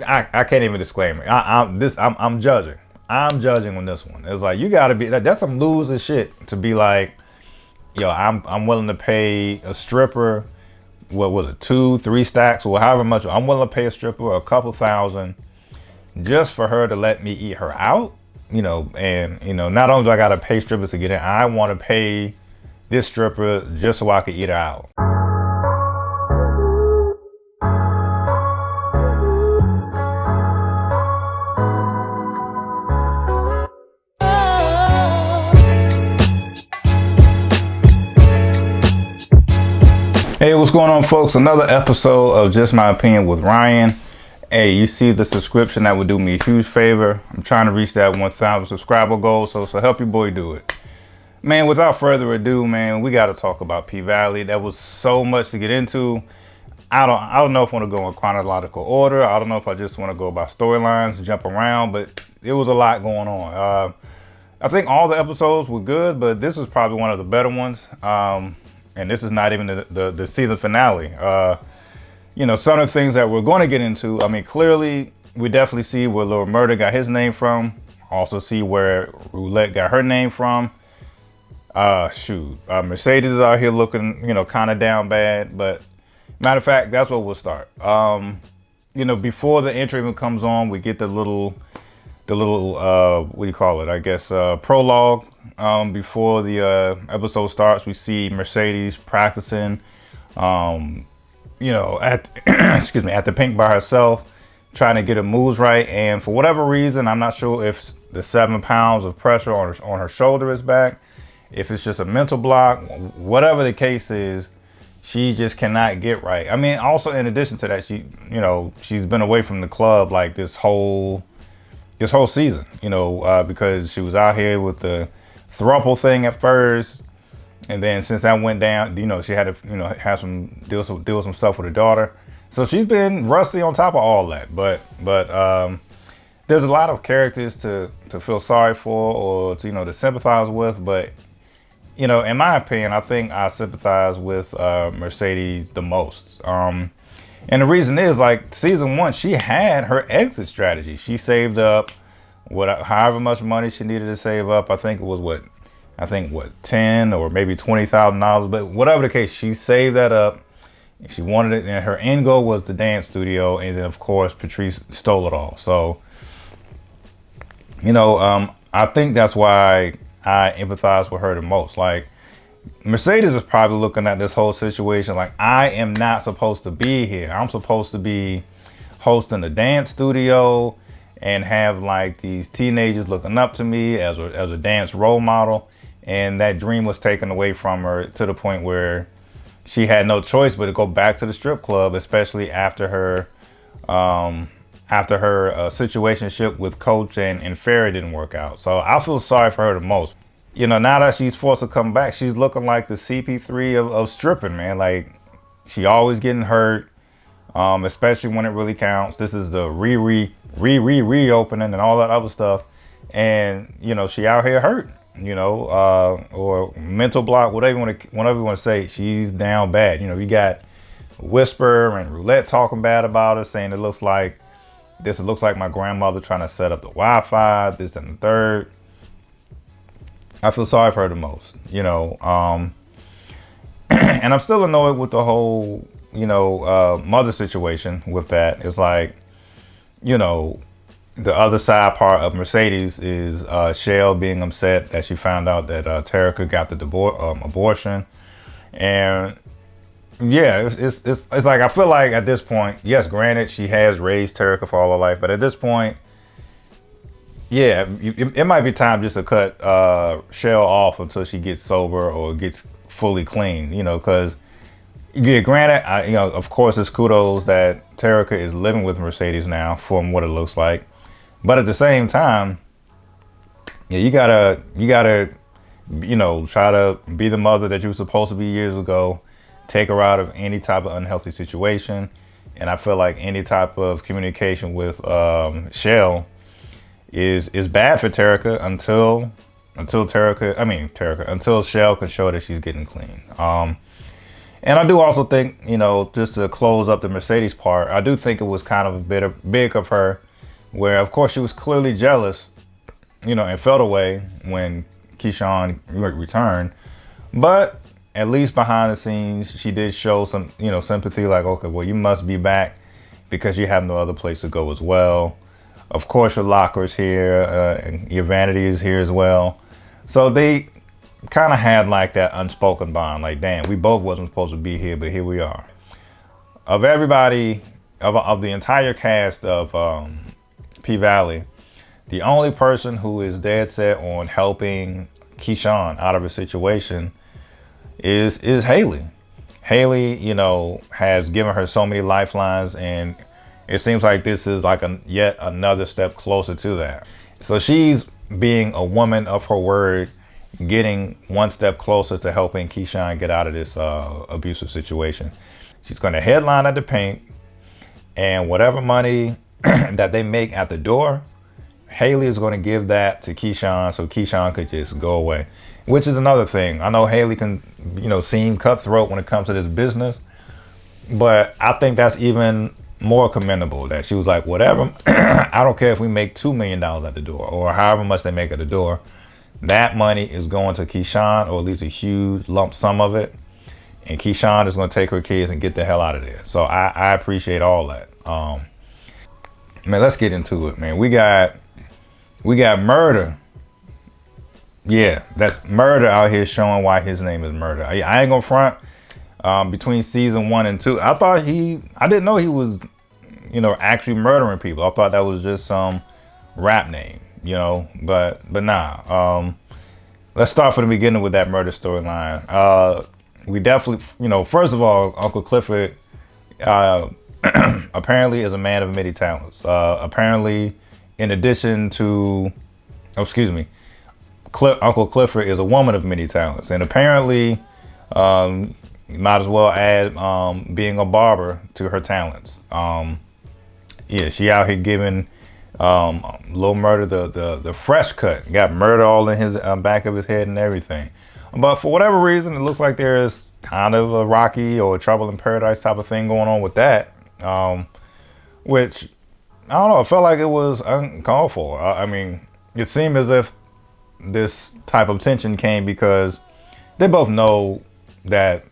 I can't even disclaim it. I'm judging. I'm judging on this one. It's like you gotta be that's some loser shit to be like, yo, I'm willing to pay a stripper, what was it, 2, 3 stacks or however much. I'm willing to pay a stripper a couple thousand just for her to let me eat her out. And not only do I gotta pay strippers to get in, I want to pay this stripper just so I could eat her out. Hey, what's going on, folks? Another episode of Just My Opinion with Ryan. Hey, you see the subscription, that would do me a huge favor. I'm trying to reach that 1,000 subscriber goal, so help your boy do it. Man, without further ado, man, we got to talk about P-Valley. There was so much to get into. I don't know if I want to go in chronological order. I don't know if I just want to go by storylines, jump around, but it was a lot going on. I think all the episodes were good, but this was probably one of the better ones. And this is not even the season finale. Some of the things that we're going to get into, I mean, clearly, we definitely see where Lil Murder got his name from. Also see where Roulette got her name from. Mercedes is out here looking, kind of down bad. But matter of fact, that's where we'll start. Before the intro even comes on, we get the little what do you call it? I guess prologue. Before the episode starts, we see Mercedes practicing, at at the pink by herself, trying to get her moves right. And for whatever reason, I'm not sure if the 7 pounds of pressure on her shoulder is back, if it's just a mental block, whatever the case is, she just cannot get right. I mean, also in addition to that, she's been away from the club like this whole season, because she was out here with the throuple thing at first, and then since that went down, she had to, have some deal with some stuff with her daughter. So she's been rusty on top of all that. But there's a lot of characters to feel sorry for or to sympathize with. But in my opinion, I think I sympathize with Mercedes the most. And the reason is, like, season 1, she had her exit strategy. She saved up however much money she needed to save up. I think it was what $10 or maybe $20,000. But whatever the case, she saved that up. She wanted it, and her end goal was the dance studio. And then, of course, Patrice stole it all. So, I think that's why I empathize with her the most. Like, Mercedes is probably looking at this whole situation like, I am not supposed to be here. I'm supposed to be hosting a dance studio and have like these teenagers looking up to me as a dance role model. And that dream was taken away from her to the point where she had no choice but to go back to the strip club, especially after her situationship with Coach and Ferry didn't work out. So I feel sorry for her the most. Now that she's forced to come back, she's looking like the CP3 of stripping, man. Like, she always getting hurt, especially when it really counts. This is the reopening and all that other stuff. And, she out here hurt, or mental block, whatever you want to say. She's down bad. You got Whisper and Roulette talking bad about her, saying it looks like my grandmother trying to set up the Wi-Fi, this and the third. I feel sorry for her the most, and I'm still annoyed with the whole, mother situation with that. It's like, the other side part of Mercedes is Shell being upset that she found out that Terica got the abortion. And yeah, it's like, I feel like at this point, yes, granted, she has raised Terica for all her life, but at this point, yeah, it might be time just to cut Shell off until she gets sober or gets fully clean, because, yeah, granted, of course, it's kudos that Terica is living with Mercedes now from what it looks like. But at the same time, yeah, you gotta, try to be the mother that you were supposed to be years ago, take her out of any type of unhealthy situation. And I feel like any type of communication with Shell is bad for Terica until Shell can show that she's getting clean. And I do also think, just to close up the Mercedes part, I do think it was kind of a bit big of her, where of course she was clearly jealous, and felt away when Keyshawn returned. But at least behind the scenes, she did show some, sympathy, like, okay, well, you must be back because you have no other place to go as well. Of course, your locker is here, and your vanity is here as well. So they kind of had like that unspoken bond, like, damn, we both wasn't supposed to be here, but here we are. Of everybody, of the entire cast of P-Valley, the only person who is dead set on helping Keyshawn out of a situation is Haley. Haley, has given her so many lifelines, and it seems like this is like yet another step closer to that. So she's being a woman of her word, getting one step closer to helping Keyshawn get out of this abusive situation. She's going to headline at the Pink, and whatever money that they make at the door, Haley is going to give that to Keyshawn so Keyshawn could just go away, which is another thing. I know Haley can, seem cutthroat when it comes to this business, but I think that's even more commendable that she was like, whatever, I don't care if we make $2 million at the door or however much they make at the door. That money is going to Keyshawn, or at least a huge lump sum of it. And Keyshawn is going to take her kids and get the hell out of there. So I appreciate all that. Man, let's get into it, man. We got Murder. Yeah, that's Murder out here showing why his name is Murder. I ain't gonna front. Between season 1 and 2, I didn't know he was, actually murdering people. I thought that was just some rap name, but nah. Let's start from the beginning with that murder storyline. We definitely, first of all, Uncle Clifford apparently is a man of many talents. Apparently, in addition to, Uncle Clifford is a woman of many talents, and apparently, you might as well add being a barber to her talents. Yeah, she out here giving Lil Murder the fresh cut. Got murder all in his back of his head and everything. But for whatever reason, it looks like there's kind of a Rocky or a Trouble in Paradise type of thing going on with that. Which, I don't know, it felt like it was uncalled for. I mean, it seemed as if this type of tension came because they both know that,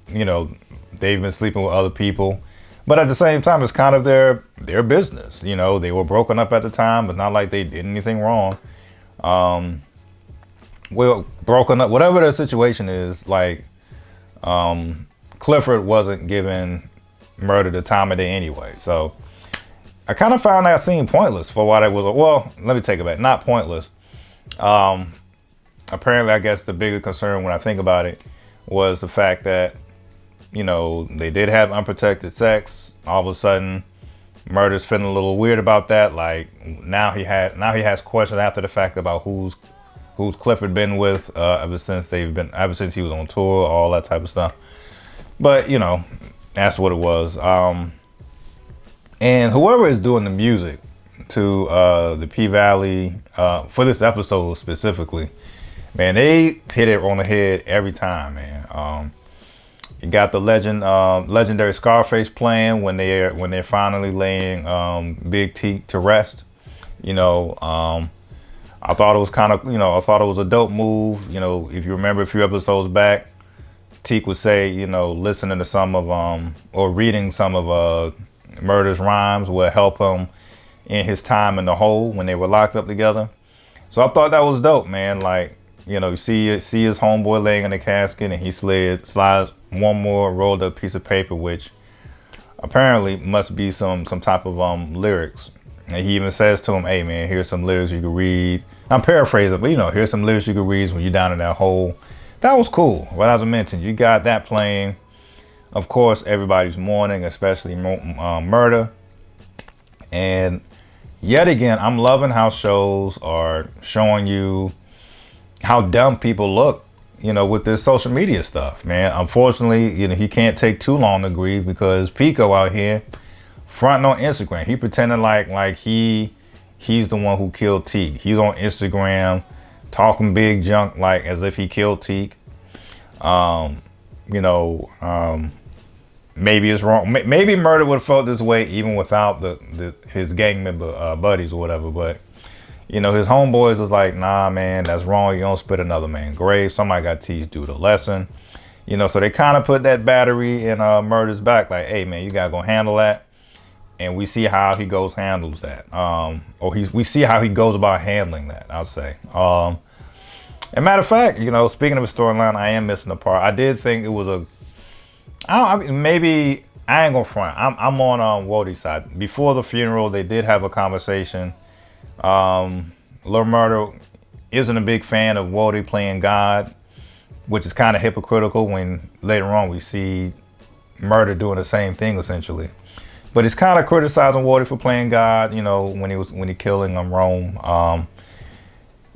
they've been sleeping with other people. But at the same time, it's kind of their business. They were broken up at the time, but not like they did anything wrong. Well, broken up, whatever the situation is, like, Clifford wasn't giving Murder the time of day anyway. So I kind of found that scene pointless for what it was. Well, let me take it back. Not pointless. Apparently, I guess the bigger concern when I think about it was the fact that, they did have unprotected sex. All of a sudden, Murder's feeling a little weird about that. Like, now he has questions after the fact about who's Clifford been with ever since he was on tour, all that type of stuff. But that's what it was. And whoever is doing the music to the P-Valley for this episode specifically, man, they hit it on the head every time, man. You got the legendary Scarface playing when they're finally laying Big T to rest. I thought it was kind of, I thought it was a dope move. If you remember a few episodes back, Teak would say, listening to some of or reading some of Murder's rhymes would help him in his time in the hole when they were locked up together. So I thought that was dope, man. Like, you see his homeboy laying in the casket, and he slides one more rolled up piece of paper, which apparently must be some type of lyrics. And he even says to him, hey man, here's some lyrics you can read. I'm paraphrasing, but here's some lyrics you can read when you're down in that hole. That was cool. Well, as I mentioned, you got that playing. Of course, everybody's mourning, especially Murder. And yet again, I'm loving how shows are showing you how dumb people look, with this social media stuff, man. Unfortunately, he can't take too long to grieve because Pico out here fronting on Instagram. He pretending like he's the one who killed Teak. He's on Instagram talking big junk like as if he killed Teak. You know, maybe it's wrong. Maybe Murder would have felt this way even without his gang member buddies or whatever. But you know, his homeboys was like, nah, man, that's wrong. You don't spit another man's grave. Somebody got to teach dude a lesson. You know, so they kind of put that battery in Murder's back, like, hey, man, you gotta go handle that. And we see how he handles that. We see how he goes about handling that, I'll say. And matter of fact, you know, speaking of a storyline, I am missing a part. I did think it was maybe I ain't gonna front. I'm on Wodie's side. Before the funeral, they did have a conversation. Lil Murder isn't a big fan of Wodie playing God, which is kind of hypocritical when later on we see Murder doing the same thing essentially. But he's kind of criticizing Wodie for playing God, you know, when he killing Rome.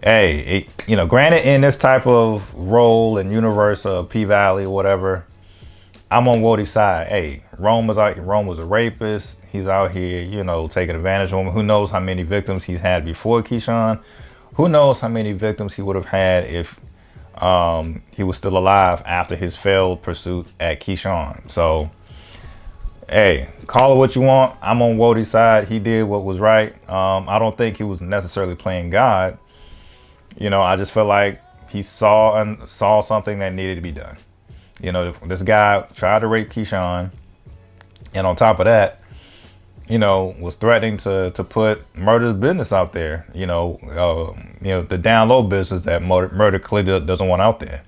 You know, granted, in this type of role and universe of P-Valley or whatever, I'm on Wodie's side. Hey, Rome was a rapist. He's out here, you know, taking advantage of him. Who knows how many victims he's had before Keyshawn? Who knows how many victims he would have had if he was still alive after his failed pursuit at Keyshawn? So, hey, call it what you want. I'm on Wodie's side. He did what was right. I don't think he was necessarily playing God. You know, I just felt like he saw something that needed to be done. You know, this guy tried to rape Keyshawn, and on top of that, you know, was threatening to put Murder's business out there. You know, the down low business that Murder clearly doesn't want out there.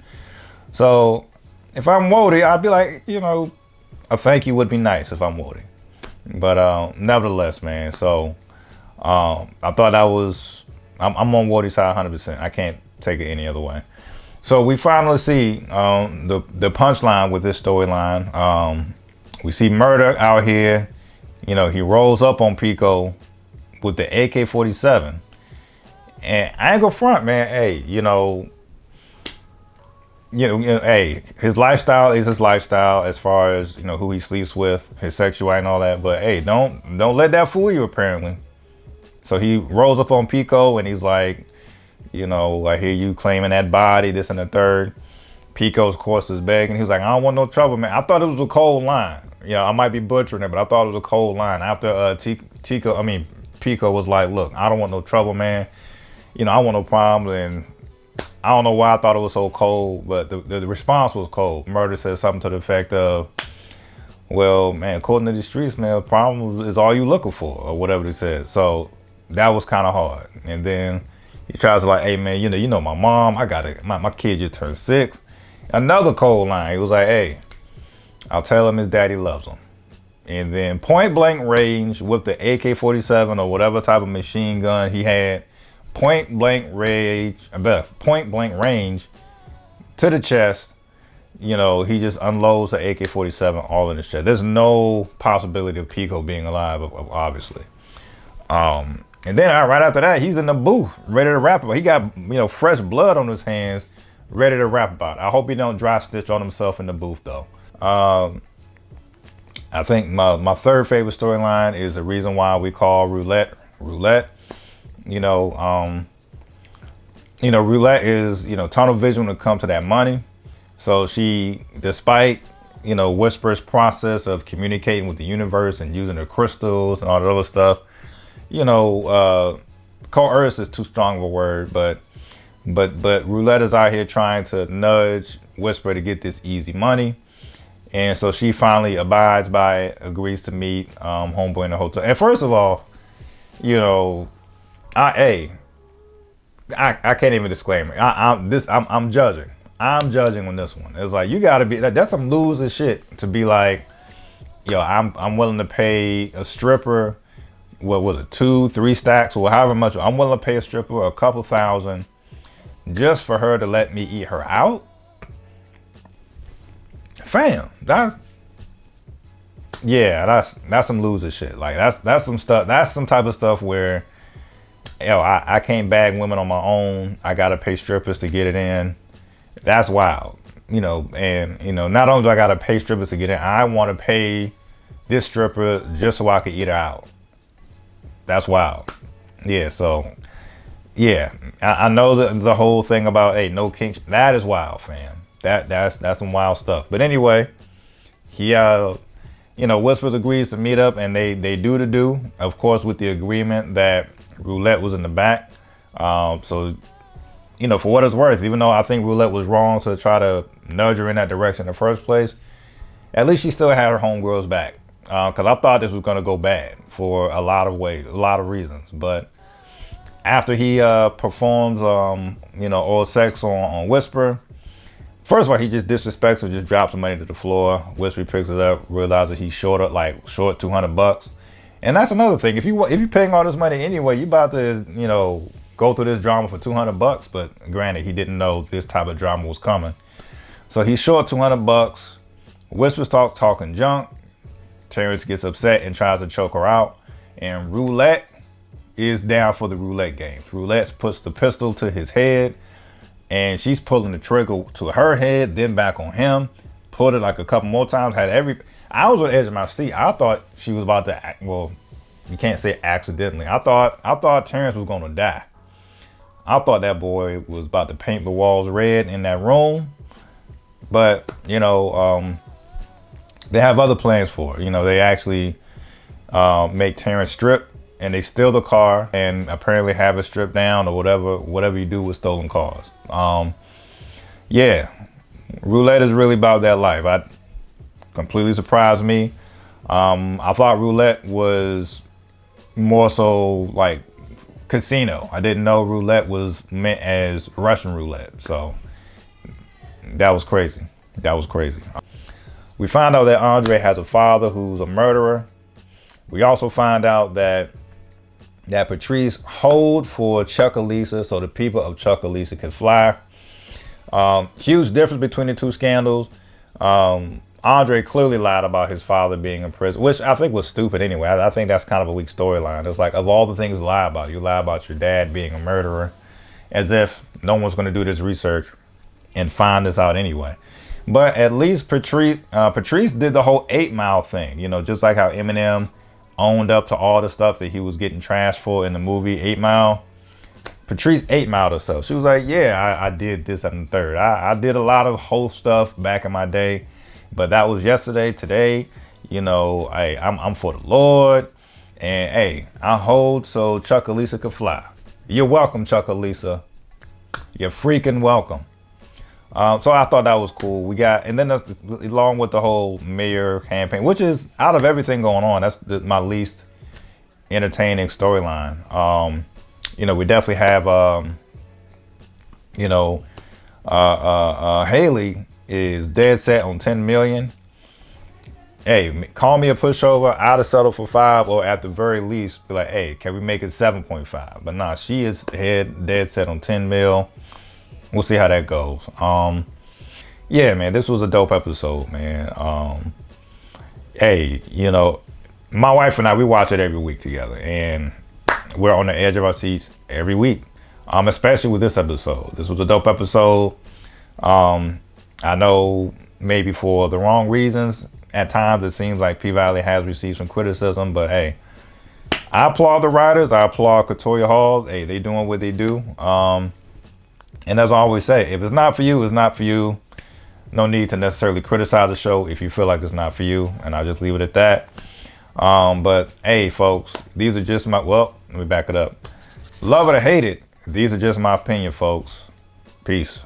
So, if I'm Wodie, I'd be like, you know, a thank you would be nice if I'm Wodie. But nevertheless, man. So, I thought that was. I'm on Wodie's side 100%. I can't take it any other way. So we finally see the punchline with this storyline. We see Murder out here. You know, he rolls up on Pico with the AK-47. And I ain't gonna front, man. Hey, hey, his lifestyle is his lifestyle as far as, you know, who he sleeps with, his sexuality and all that. But hey, don't let that fool you, apparently. So he rolls up on Pico and he's like, you know, I hear you claiming that body, this and the third. Pico's, of course, is begging. He was like, I don't want no trouble, man. I thought it was a cold line. You know, I might be butchering it, but I thought it was a cold line. After Pico was like, look, I don't want no trouble, man. You know, I want no problem. And I don't know why I thought it was so cold, but the response was cold. Murder said something to the effect of, well, man, according to the streets, man, problem is all you looking for, or whatever they said. So that was kind of hard. And then he tries to like, hey, man, you know my mom, my kid just turned 6. Another cold line. He was like, hey, I'll tell him his daddy loves him. And then point blank range with the AK-47 or whatever type of machine gun he had, point blank range to the chest. You know, he just unloads the AK-47 all in his chest. There's no possibility of Pico being alive, obviously. And then right after that, he's in the booth, ready to rap about it. He got, you know, fresh blood on his hands, ready to rap about it. I hope he don't dry stitch on himself in the booth, though. I think my third favorite storyline is the reason why we call Roulette. Roulette is, you know, tunnel vision when it comes to that money. So she, despite, you know, Whisper's process of communicating with the universe and using the crystals and all that other stuff, you know, coerce is too strong of a word, but Roulette is out here trying to nudge Whisper to get this easy money. And so she finally abides by it, agrees to meet homeboy in the hotel. And first of all, you know, I can't even disclaim it. I'm judging. I'm judging on this one. It's like, you gotta be, that's some loser shit to be like, yo, I'm willing to pay a stripper, what was it, 2-3 stacks or however much. I'm willing to pay a stripper a couple $1,000 just for her to let me eat her out. Fam, that's some loser shit. Like that's some stuff. That's some type of stuff where, yo, I can't bag women on my own. I gotta pay strippers to get it in. That's wild, you know. And you know, not only do I gotta pay strippers to get in, I want to pay this stripper just so I can eat her out. That's wild. Yeah. So, yeah, I know the whole thing about, hey, no kink. That is wild, fam. That's some wild stuff. But anyway, he Whispers agrees to meet up, and they do, of course, with the agreement that Roulette was in the back. So for what it's worth, even though I think Roulette was wrong to try to nudge her in that direction in the first place, at least she still had her homegirls back. Because I thought this was going to go bad for a lot of reasons. But after he performs, oral sex on Whisper, first of all, he just disrespects her, just drops the money to the floor. Whisper picks it up, realizes he's short $200. And that's another thing. If you're paying all this money anyway, you about to, go through this drama for $200. But granted, he didn't know this type of drama was coming. So he's short $200. Whisper starts talking junk. Terrence gets upset and tries to choke her out. And Roulette is down for the roulette game. Roulette puts the pistol to his head, and she's pulling the trigger to her head, then back on him. Pulled it like a couple more times. I was on the edge of my seat. I thought she was about to act. Well, you can't say accidentally. I thought Terrence was gonna die. I thought that boy was about to paint the walls red in that room. But they have other plans for her. They actually make Terrence strip, and they steal the car and apparently have it stripped down, or whatever you do with stolen cars. Roulette is really about that life. I completely surprised me. I thought Roulette was more so like casino. I didn't know Roulette was meant as Russian roulette. So that was crazy. We find out that Andre has a father who's a murderer. We also find out that Patrice holed for Chucalissa so the people of Chucalissa can fly. Huge difference between the two scandals. Andre clearly lied about his father being in prison, which I think was stupid anyway. I think that's kind of a weak storyline. It's like, of all the things to lie about, you lie about your dad being a murderer, as if no one's going to do this research and find this out anyway. But at least Patrice did the whole 8 Mile thing, just like how Eminem owned up to all the stuff that he was getting trashed for in the movie 8 Mile. Patrice 8 Mile herself. She was like, yeah, I did this and the third. I did a lot of whole stuff back in my day, but that was yesterday. Today, I'm for the Lord, and hey, I hold so Chucalissa could fly. You're welcome, Chucalissa. You're freaking welcome. So I thought that was cool. And then along with the whole mayor campaign, which is, out of everything going on, that's my least entertaining storyline. We definitely have, Haley is dead set on 10 million. Hey, call me a pushover. I'd have settled for 5, or at the very least be like, hey, can we make it 7.5? But nah, she is dead set on 10 mil. We'll see how that goes. Yeah, man, this was a dope episode, man. Hey, my wife and I, we watch it every week together, and we're on the edge of our seats every week. Especially with this episode. This was a dope episode. I know maybe for the wrong reasons. At times, it seems like P-Valley has received some criticism, but hey, I applaud the writers. I applaud Katoya Hall. Hey, they doing what they do. And as I always say, if it's not for you, it's not for you. No need to necessarily criticize the show if you feel like it's not for you. And I'll just leave it at that. But hey, folks, these are just let me back it up. Love it or hate it, these are just my opinion, folks. Peace.